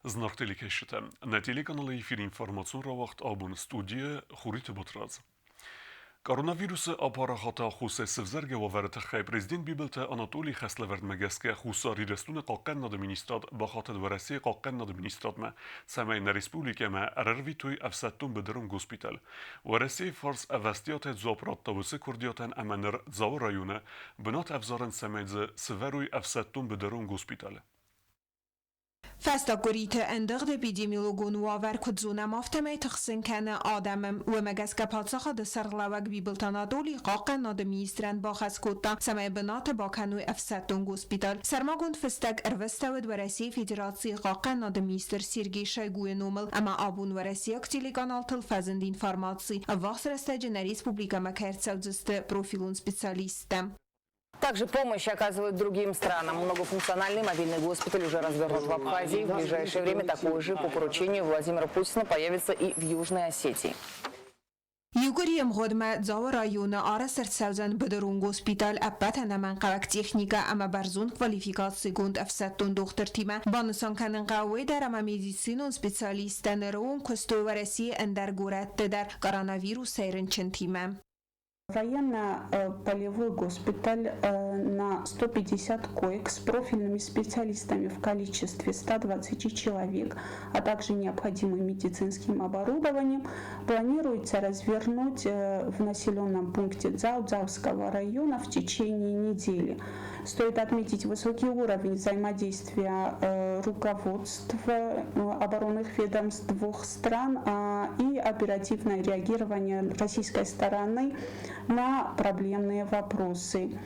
Знак телекешите. На телеканале эфир информацион равахт абун студия Хурит Батраз. Коронавирусы апарахата хусе севзерге ваверте хай президент бибелте Анатолий Хаслеверд мегеске хуса риреstuне qalqan administrat baxated veresi qalqan administrat me samay na respublike me ararvituy afsattun bederum hospital veresi fars avastiyat zoprat tavse kurdiyaten amener zaw rayone binat afzaren samayze severuy afsattun bederum hospital. فاستا قريت اندغد epidemiologun واور كدزونا مافتمي تخسن كان آدمم ومجاز كباتساخا د سرغلاوك بيبلتانا دولي قاقا ناد ميستران باخس كوتا سمي بنات باكانو افساتون غوسبيتال سرماغوند فستاك ارفستاود ورسي فيدراتسي قاقا ناد ميستر سيرجي شايغوي نومل اما آبون ورسي اكتيلي قانال تلفزن دي информации واخس رستاجنا ريسبوبليكا مكارتساودزست профилун специалистам. Также помощь оказывают другим странам. Многофункциональный мобильный госпиталь уже развернут в Абхазии. В ближайшее время такой же по поручению Владимира Путина появится и в Южной Осетии. Югорiem غدمه زاو رایون آره سرسوزن بدرون گوسپیتال ابتن من قوک تکنیکا اما برزون کوالیفیکاسی گوند افسدتون دختر تیمه بانسان کنن قوی در اما میدیسینون سپیسیالیستن روون کستو ورسی اندر گورت در коронавирус سیرن چن تیمه. Военно-полевой госпиталь на 150 коек с профильными специалистами в количестве 120 человек, а также необходимым медицинским оборудованием планируется развернуть в населенном пункте Дзаудзавского района в течение недели. Стоит отметить высокий уровень взаимодействия руководств оборонных ведомств двух стран и оперативное реагирование российской стороны на проблемные вопросы.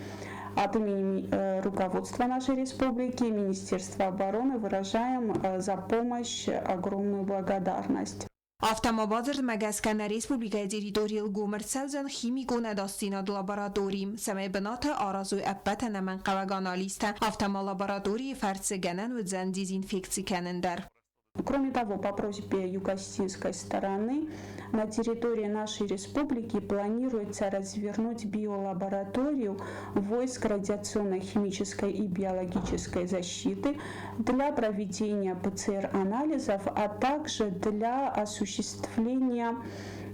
От имени руководства нашей республики и Министерства обороны выражаем за помощь огромную благодарность. Автомобазер Мегаскен Республика Территориал Гумерцевзен химику недостинад лабораторием. Самой бната аразуй аппетен من قوگ аналиста. Автомолаборатории фарцегенен و дзен дезинфекции кенендер. Кроме того, по просьбе юго-осетинской стороны, на территории нашей республики планируется развернуть биолабораторию войск радиационной, химической и биологической защиты для проведения ПЦР-анализов, а также для осуществления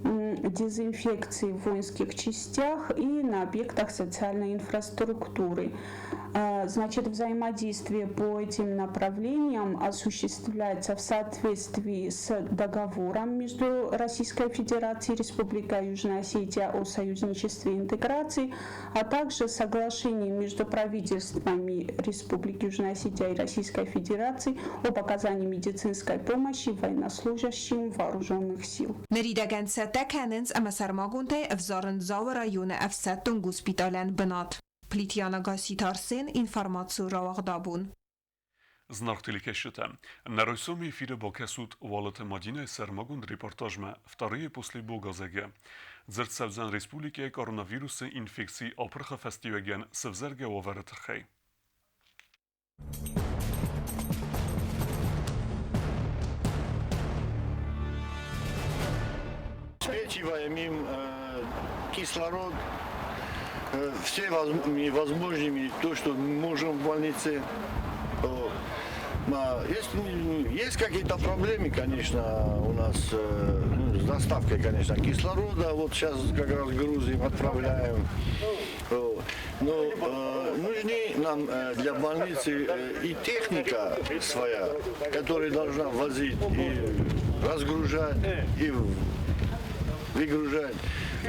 дезинфекции в воинских частях и на объектах социальной инфраструктуры. Значит, взаимодействие по этим направлениям осуществляется в соответствии с договором между Российской Федерацией и Республикой Южная Осетия о союзничестве и интеграции, а также соглашением между правительствами Республики Южная Осетия и Российской Федерации об оказании медицинской помощи военнослужащим вооруженных сил. تکننز اما سرماگونته افزارن زاو رایون افسدتون گوسپیتالن بنات. پلیتیانا گاسی تارسین اینفارماتسو راوغ دابون. Знак телекешите. На ройсоме эфире бокесут валата Мадина сармагунд репортажме вторые после Богазеге. Зерцевзен республике коронавирусы инфекции апрха фестивеген севзерге оверет хей. Обеспечиваем им кислород всеми возможными, то, что можем в больнице. Есть какие-то проблемы, конечно, у нас с доставкой, конечно, кислорода. Вот сейчас как раз грузим, отправляем. Но нужны нам для больницы и техника своя, которая должна возить и разгружать, и выгружать.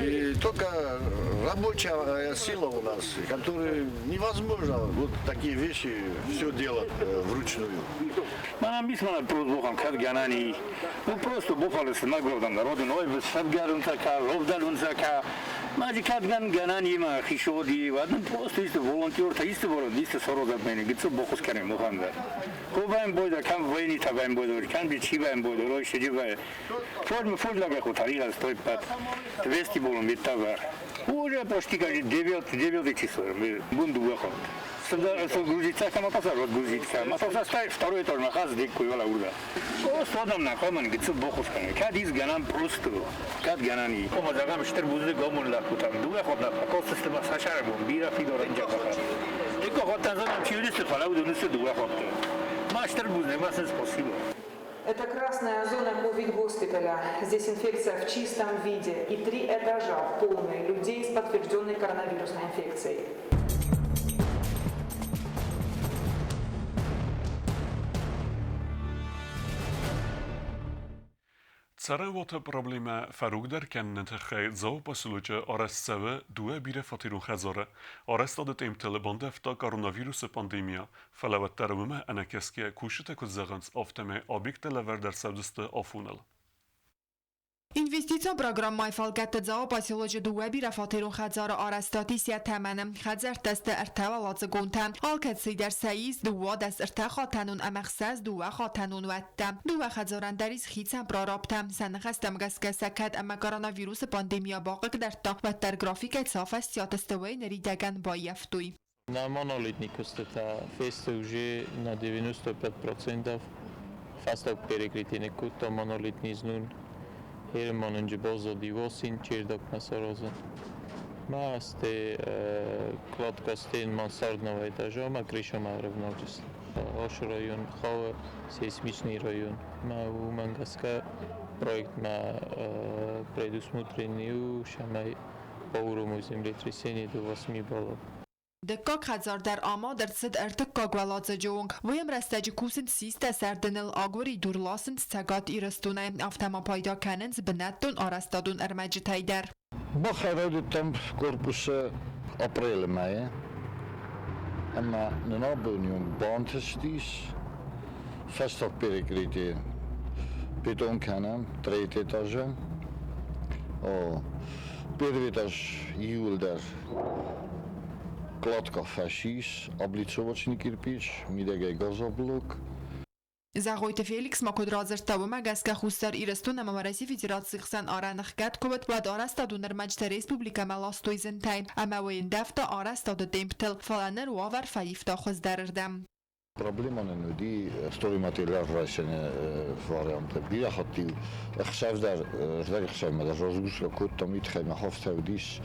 И только рабочая сила у нас, которая невозможно вот такие вещи все делать вручную. Манам мисмана продухам кадганани. Ну просто бопалес нагровдан народу ной садгарун така, ловдалун така. Мади кадган ганани ма хишоди, вадн просто ist волонтер, та ist волонтер, ist сородат мене, гицо бохус кане моханда. Хобаем бойда, кам войни табаем бойда, кам би чибаем бойда, рой шедибай. Форма фодлага хотарила стоит пат. 200 болом витавар. Уже почти каждый 9 число, бунду выход. Грузится, кама пасар, вот грузится. Матоса ставит второй этаж на хаз, дикую вала урда. Просто адам на каман, гицо бохус кане. Кад из ганам просто, кад ганани. Кома загам штер бузды гомон ла кутам. Дуга ходна, пакос система сашара бом, бира фидо ранджа пакар. Эко хотан задам чиудисты фалау дунысы дуга ходта. Маштер бузды, масс спасибо. Это красная зона ковид-госпиталя. Здесь инфекция в чистом виде и 3 этажа полные людей с подтвержденной коронавирусной инфекцией. Царавата проблема فرودر کننت خی زاو پسلوچه آرستوه دوه بیره فاتیرون خزاره آرستاد تیمتل باندفتا کاروناویروس پاندیمیا فلوت ترومه انکسکه کوشته کزغنس آفتمه آبیکت لور در سودست آفونل. Инвестицион программай фалгатта зао поселоче дуэби рафатерун хадзара арастати сия таманам хадзар таста артава лацгунтам алкат сидер саиз дуа дас арта хатанун амахсаз дуа хатанун ватта дуа хадзаран дарис хитсам прорабтам санахастам гаскасакат ама коронавирус пандемия бақык дарта ваттар графикет сафас ятастовой наридаган баяфтуй. На монолитникост это феста уже на 95% фастак перекритиникут то монолитнизнун Hermanınca bozuldu, vosin çerdok nasarozun. Maste kladkastin mansardного этажа, ma крыша ma равнодействует. Ош район, хава сейсмичный район. Ma у Мангаска проект ma предусмотренный, шамай по уровню землетрясения до 8 баллов. دکاک هزار در آما در صد ارتکا گوالات جونگ ویم رستج کوسن سیست سردنل آگوری دورلاسن سگات ایرستونه افتما پایدا کننز بنتون آرستادون ارمج تایدر ما خرادتم корпус апрель мая اما ننابونیون بانتستیس فستاق перекрытие бетон کنم 3 этажа первый этаж июль در Кладка фашис, облицовочный кирпич, мидегай газоблок. زغویت فیلیکس مکود رازر تاو مگسکه خوستار ایرستون اما مرسی فیدرات سیخسن آرانخ گد کوبت و دارستا دونر مجد ریسپوبلیکا ملاستوی زنتین اما وین دفتا آرستا دو دیمپتل فلانر واور فایفتا خوز درردم. Проблема не нуди стори материал решение варианта. Бира хати خشاف در رزق خشاف ما در روزگوش لکوت تامید خیلی مخافت ودیش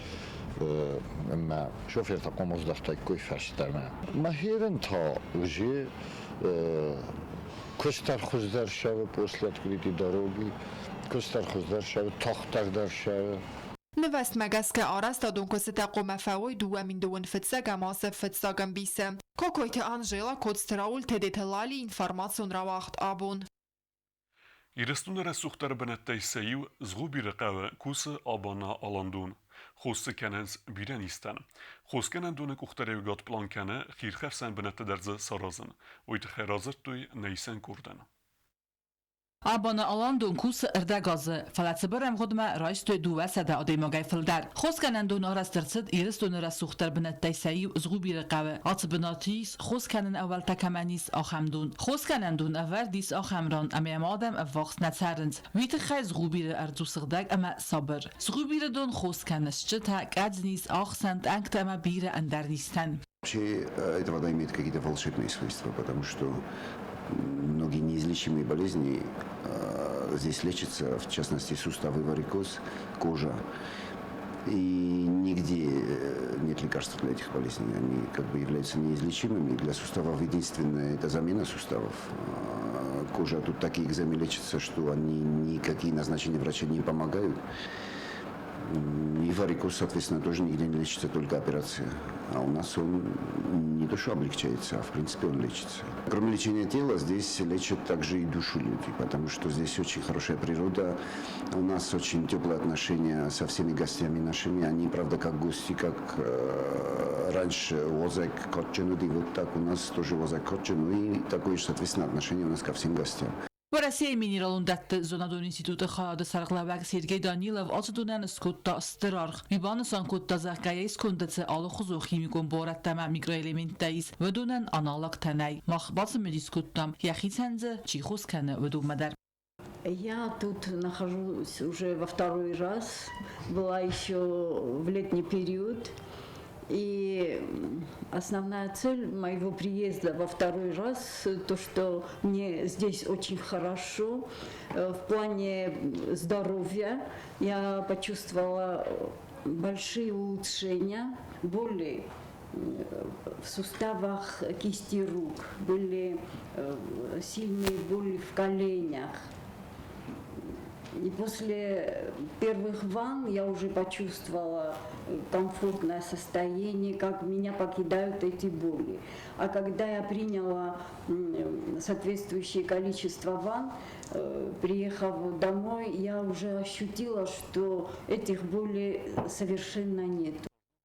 اما شوفر تقوم از دفتر کوی فرستم. ماهرن تا وجه کستر خوز در شب پوسلت کلیدی داروگی کستر خوز در شب تاختر در شب. نوست مگسکه آرستا دون کست قوم فوی دوامین دون فتسگم آسف فتسگم بیسه. کوکویت آنجیلا کودستراول تدیت لالی اینفارماسیون را وقت آبون. ایرستون رسوختر بنت سیو زغوبی رقاوه کوس آبانا آلاندون. خوست کننز بیرن ایستن. خوست کنن دونه کختره وگات پلان کنه خیرخف سن بنت درز سارازن. ویت خیرازت توی نیسن کردن. Abana alandun kus erdagazı falatseberem hodma raistu duva sada ademagay fildar khoskanandun arastırsid iriston rasuxtar binattay sayi zgubir qawa atbinatis khoskanan awal takamanis akhamdun khoskanandun avardis akhamran amam adam avaqs natsarens vit khaz zgubir ardusigdag ama sabr zgubirdun khoskanischta qadznis akhsant anktama bira andarnistan. Вообще это вода имеет какие-то волшебные свойства, потому что многие неизлечимые болезни здесь лечатся, в частности суставы, варикоз, кожа. И нигде нет лекарств для этих болезней. Они как бы являются неизлечимыми. Для суставов единственное это замена суставов. Кожа тут такие экземы лечатся, что они никакие назначения врача не помогают. И варикоз, соответственно, тоже нигде не лечится, только операция. А у нас он не то что облегчается, а в принципе он лечится. Кроме лечения тела, здесь лечат также и душу люди, потому что здесь очень хорошая природа. У нас очень теплые отношения со всеми гостями нашими. Они, правда, как гости, как раньше возак Котченуди, вот так у нас тоже возак Котчену. И такое же, соответственно, отношение у нас ко всем гостям. ورسیه مینیرالون دت زونادون اینستیتوت خواهد سرقلوک سیرگی دانیلو آزدونن اسکوت تا استرارخ میبان سانکوت تا زخگایی اسکندت آلو خزو خیمیکون بارد تمام میکرویلیمنت تایز و دونن آنالاک تنای مخباز مدیسکوت تام یخی تنزه چی خوز کنه و دو مدر. Я тут нахожусь уже во второй раз, была еще в летний период. И основная цель моего приезда во второй раз, то, что мне здесь очень хорошо, в плане здоровья я почувствовала большие улучшения, боли в суставах кисти рук, были сильные боли в коленях. И после первых ванн я уже почувствовала комфортное состояние, как меня покидают эти боли. А когда я приняла соответствующее количество ванн, приехав домой, я уже ощутила, что этих болей совершенно нет.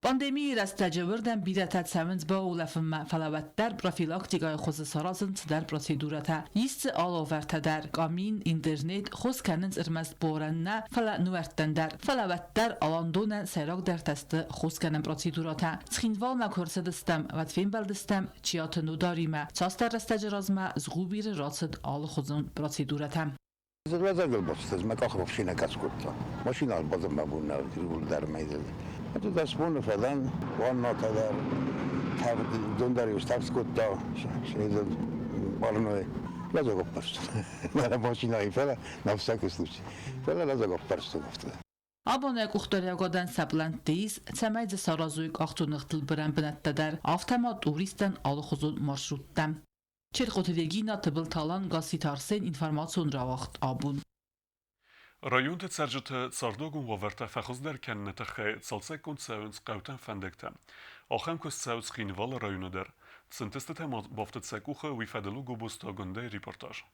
Pandemiyi rastacıvırdan biratətsəvins bağulafınma fələvətlər profilaktikaya xozu sarazın tidər prosedurata. Yissi alovərtədər, qamin, internet, xoz kənins irməst borənə fələ nüvərtdəndər. Fələvətlər alandonən səyraq dərtəsti xoz kənən prosedurata. Çıxinval məkursədistəm, vətfin bəldistəm, çiyatı nudarimə. Çastər rastacırazmə zğubiri ratsıd alı xozun prosedurata. Zəvəzəgəl başsız, mən qalxıb ofşinə qaçqurtla. Maşin albazım mən bunlar, dərməydilir. تو دستمون فعلا وان ناتدر دون یوستفس کتا شنید بارنوی لازم گفتم من ماشینایی فعلا نفسک سلوچی فعلا لازم گفتم گفته Abonə Quxtariyaqadan səbləndiyiz, Çəməycə Sarazuyq Axtunıqtıl birən binətdədər, avtəma turistən alıxuzun marşrutdəm. Çerxotivegina tıbıl talan qasitarsen informasyon ravaxt abun. Rayonda Cərcətə Çardogun Vavertə fəxuz dərkən nətəxə Çalsəkun Çəvins qavtən fəndəkdə. Axəm köz Çəvs xinval rayonudər. Sintəstə təmat baftət səkuxə vifədəlu qobusta göndə reportaj.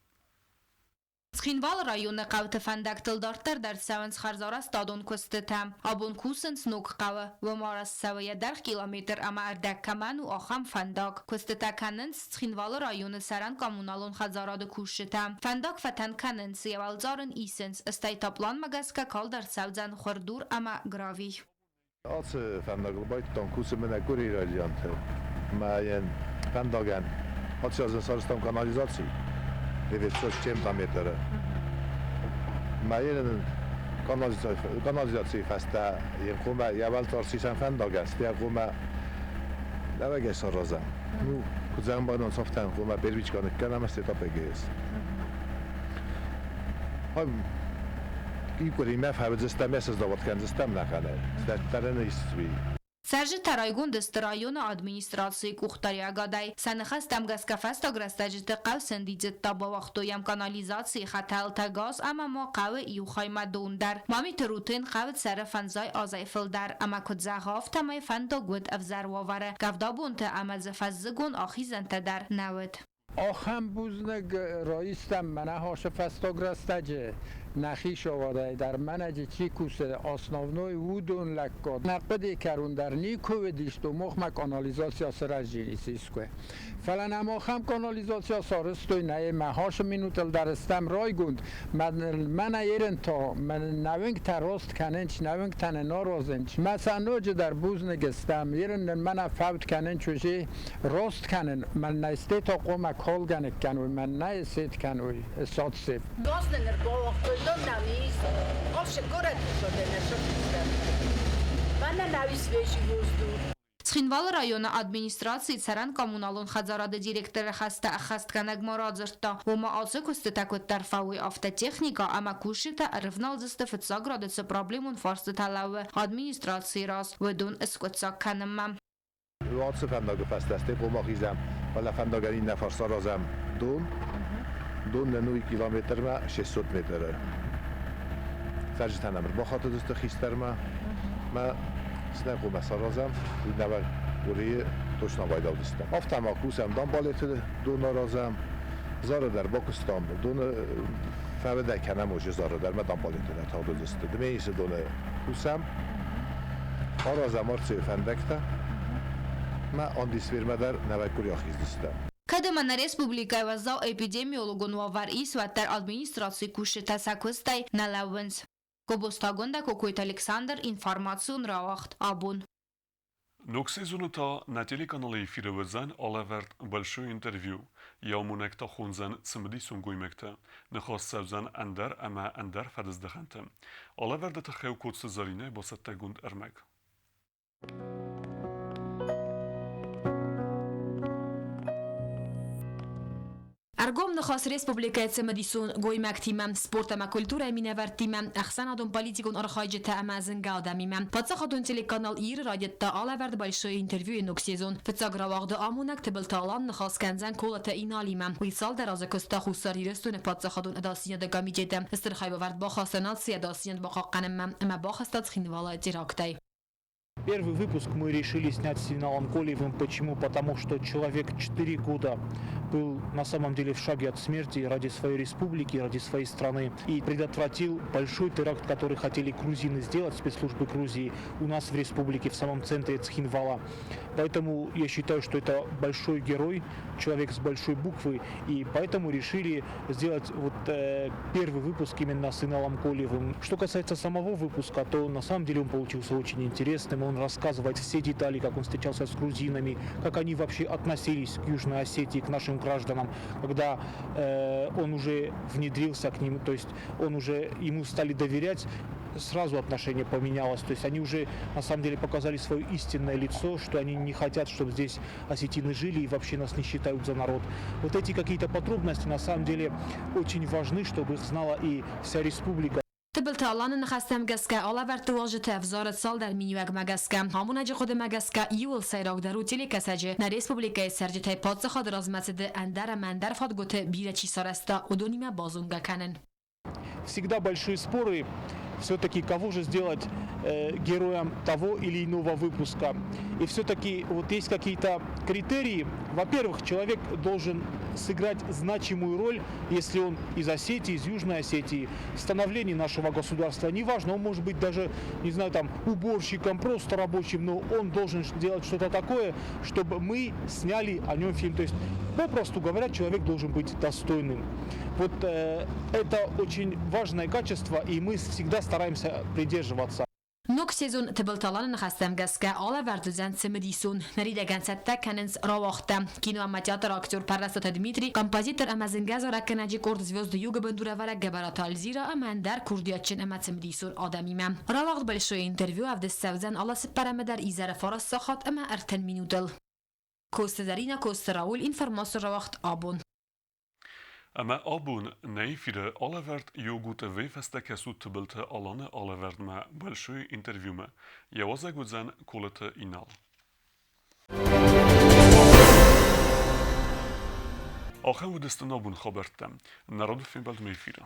Цхинвал районы қавты фандак тылдартар дар саванс харзара стадон кустытам. Абун кусын снук қавы. Вымарас савая дар километр ама ардак каман у ахам фандак. Кустыта канынс цхинвал районы саран коммуналон хазарады кушытам. Фандак фатан канынс явалзарын исенс. Астай таплан магаска кал дар савзан хурдур ама грави. Alsı fandaklı bayttan kusu mene kuri radyantı. Mayen fandagan. Açazın sarıstam kanalizasyonu. Evet, coś 100 metrów. Ma jeden kanalizacji fasta, jękuma, ja walczę 600 fandogast, ja kuma, dawaj się roza. No, kudzam banon softan, kuma perwiczka, nie kanam się to PGS. Ikuri mefham, że stam jest zdobot, kan stam na kanał. Tereny istwi. Сәржі тарайгун дысты районы администрации Кухтариягадай. Сәніхас тамгазкафаста грастажиты қав сәндиdzет таба вақтоям канализации хаталта газ ама ма қавы иу хайма дондар. Мами терутин қавыт сәрі фанзай азай фылдар. Ама кудзағаф тамай фанда гуд авзар вавары. Гавда бунты ама зфаззгун ахизанта дар навыд. آخم بوزنگ رایستم منه هاش فستاگرستجه نخیش آواده در منجه چی کوسه آسناونوی وودون لکاد نقبه کرون در نیکو دیشت و مخم کانالیزاسیا سرش جیریسیس که فلان اما خم کانالیزاسیا سارستوی نه مهاش مینوتل درستم رای گوند من ایرن تا من نوینگ تراست کننچ نوینگ تنه نارازنچ مثلا نوجه در بوزنگستم ایرن من فوت کنن چوشی راست کنن من نسته تا قوم کالگن کنوی من نه سید کنوی سات سیف گاز نر با وقت نمیز آش گرد شده نشد من نویس ویشی بوزدو Цхинвал района администрации царан коммуналон хазарады директора хаста ахастканаг морадзырта. Ума алсы кусты такот тарфауи автотехника, ама кушита рывнал застафет заградыца проблемун фарсты талавы администрации раз. Выдун эскотсак канымма. Алсы фандагы фастасты помахизам. Вала фандагани нафарса разам дон. Дон на 0 километрма 600 метр. Саржитанамр. Бахаты дысты хистерма. Ма سنگو مسارازم نور وری توشنا باید آویستم. افتم آکوسم دام بالت دو نارازم زار در باکستان دون فرد کنم وجه زار در مدام بالت در تا دو دست دمیش دون کوسم آرازم آرچه فندکتا ما آن دیسویر مدر نوکوری آخیز دستم. Кадемана республика вазал эпидемиологун вавар исваттар администрации кушита сакустай налавынс. Кобостагонда Кокойт Александр информацион равахт абун. Ноксезунута на телеканале эфиревызан алаверт большое интервью. Яумунекта хунзан цмди сунгуймекта. Нехас савзан андер ама андер фадыздахантем. Алаверда тахеу кодсы зарine басаттагунд эрмек. ارگام نخواست ریسپوبلیکای سمدیسون گوی مکتیمم سپورت ما کلتور امینه ورتیمم اخسان آدم پالیتیکون آرخایج تا امازن گادمیمم پاتسا خودون تلکانال ایر رادیو تا آلا ورد بالشوی اینترویو نوکسیزون فتساگر واقع آمونک تبل تالان نخواست کنزن کولت اینالیمم وی سال در از کستا خوستاری رستون پاتسا خودون اداسیان دگامی جدم استرخای باورد با خواستنات سی اداسیان با قانمم اما با خواستات خینوالا دیراکتای. Первый выпуск мы решили снять с Сигналом Колиевым. Почему? Потому что человек 4 года был на самом деле в шаге от смерти ради своей республики, ради своей страны. И предотвратил большой теракт, который хотели грузины сделать, спецслужбы Грузии, у нас в республике, в самом центре Цхинвала. Поэтому я считаю, что это большой герой, человек с большой буквы. И поэтому решили сделать вот первый выпуск именно с Сигналом Колиевым. Что касается самого выпуска, то на самом деле он получился очень интересным. Он рассказывает все детали, как он встречался с грузинами, как они вообще относились к Южной Осетии, к нашим гражданам, когда он уже внедрился к ним, то есть ему стали доверять, сразу отношение поменялось, то есть они уже на самом деле показали свое истинное лицо, что они не хотят, чтобы здесь осетины жили и вообще нас не считают за народ. Вот эти какие-то подробности на самом деле очень важны, чтобы их знала и вся республика. تبلت آلان نخستم گسکه آلا ورد واجه تفزارت سال در مینیوگ مگسکه همون اجه خود مگسکه یول سیراک درو تیلی کساجه نه ریسپوبلیکای سرجتای پادس خود رازمسد اندر مندر فاد گوته بیره چی سارستا و دونیمه بازونگه کنن. Всегда большие споры, все-таки кого же сделать героем того или иного выпуска. И все-таки вот есть какие-то критерии. Во-первых, человек должен сыграть значимую роль, если он из Осетии, из Южной Осетии, в становлении нашего государства. Неважно, он может быть даже, не знаю, там, уборщиком, просто рабочим, но он должен делать что-то такое, чтобы мы сняли о нем фильм. То есть, попросту говоря, человек должен быть достойным. Вот это очень важное качество, и мы всегда стараемся придерживаться. نوک سیزون تبلتالان نخستم گسکه آلا وردوزن سمدیسون نریده گنسته کننز راوخته کینو امتیاتر اکتور پرستات دمیتری کمپازیتر امازنگز رکنجی کرد زوزد یوگ بندوره ورک گبراتال زیرا امندر کردیاتچن امت سمدیسون آدمیمم راوخت بلشوی اینترویو افد سوزن آلا سپرمه در ایزر فارس ساخت اما ارتن مینودل کوست دارین کوست راول اینفرماس راوخت آبون Ama abun nejfire alleverd jogute vefesteke suttebelte alane alleverd ma большой интервью ma. Jawaze gudzen kolete inal. Achen we desten abun khabertem. Narod fin bald mejfire.